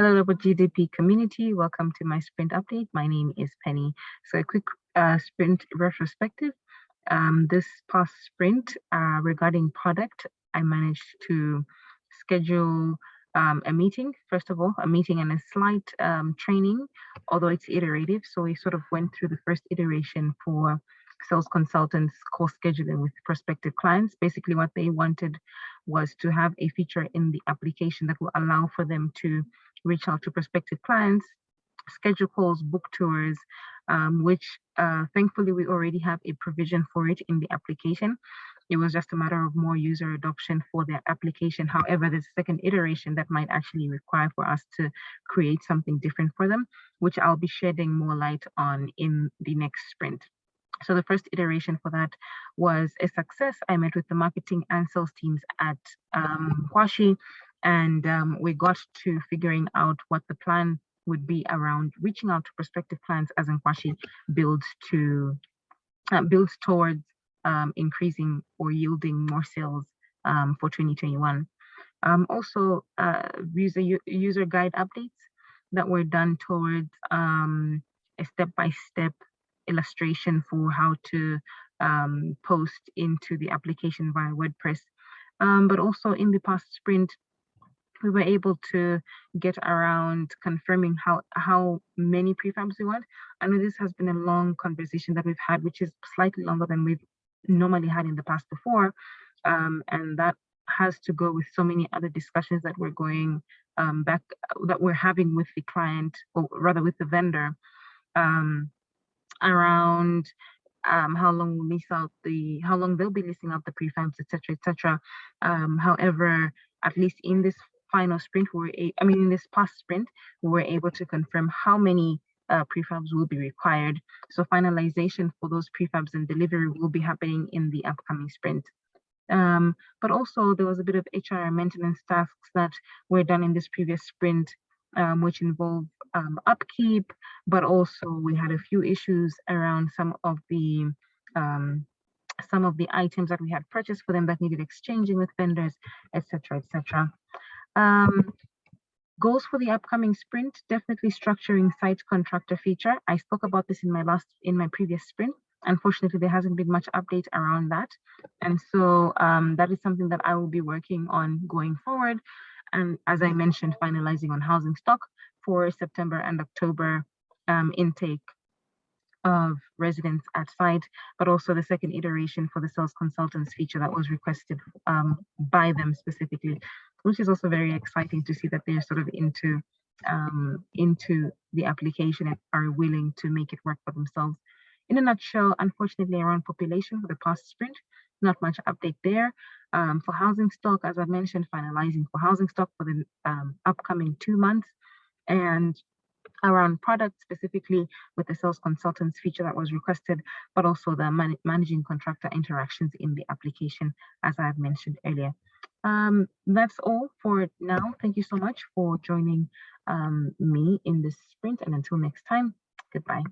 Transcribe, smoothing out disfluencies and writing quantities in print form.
Hello, Global GDP community. Welcome to my sprint update. My name is Penny. So a quick sprint retrospective. This past sprint regarding product, I managed to schedule a meeting, first of all, a meeting and a slight training, although it's iterative. So we sort of went through the first iteration for sales consultants course scheduling with prospective clients. Basically, what they wanted was to have a feature in the application that will allow for them to reach out to prospective clients, schedule calls, book tours, which thankfully we already have a provision for it in the application. It was just a matter of more user adoption for their application. However, there's a second iteration that might actually require for us to create something different for them, which I'll be shedding more light on in the next sprint. So the first iteration for that was a success. I met with the marketing and sales teams at Huashi, and we got to figuring out what the plan would be around reaching out to prospective clients as Huashi builds towards increasing or yielding more sales for 2021. Also, user guide updates that were done towards a step-by-step illustration for how to post into the application via WordPress. But also in the past sprint, we were able to get around confirming how many prefabs we want. I know this has been a long conversation that we've had, which is slightly longer than we've normally had in the past before. And that has to go with so many other discussions that we're going that we're having with the client, or rather with the vendor, around how long they'll be leasing out the prefabs, etc. However, at least in this final sprint, in this past sprint, we were able to confirm how many prefabs will be required. So finalization for those prefabs and delivery will be happening in the upcoming sprint. But also there was a bit of HR maintenance tasks that were done in this previous sprint, which involve upkeep, but also we had a few issues around some of the items that we had purchased for them that needed exchanging with vendors, etc. Goals for the upcoming sprint: definitely structuring site contractor feature. I spoke about this in my previous sprint. Unfortunately, there hasn't been much update around that, and so that is something that I will be working on going forward. And as I mentioned, finalizing on housing stock for September and October intake of residents at site, but also the second iteration for the sales consultants feature that was requested by them specifically, which is also very exciting to see that they're sort of into the application and are willing to make it work for themselves. In a nutshell, unfortunately, around population for the past sprint, not much update there. For housing stock, as I mentioned, finalizing for housing stock for the upcoming 2 months, and around product specifically with the sales consultants feature that was requested, but also the managing contractor interactions in the application, as I've mentioned earlier. That's all for now. Thank you so much for joining me in this sprint, and until next time, goodbye.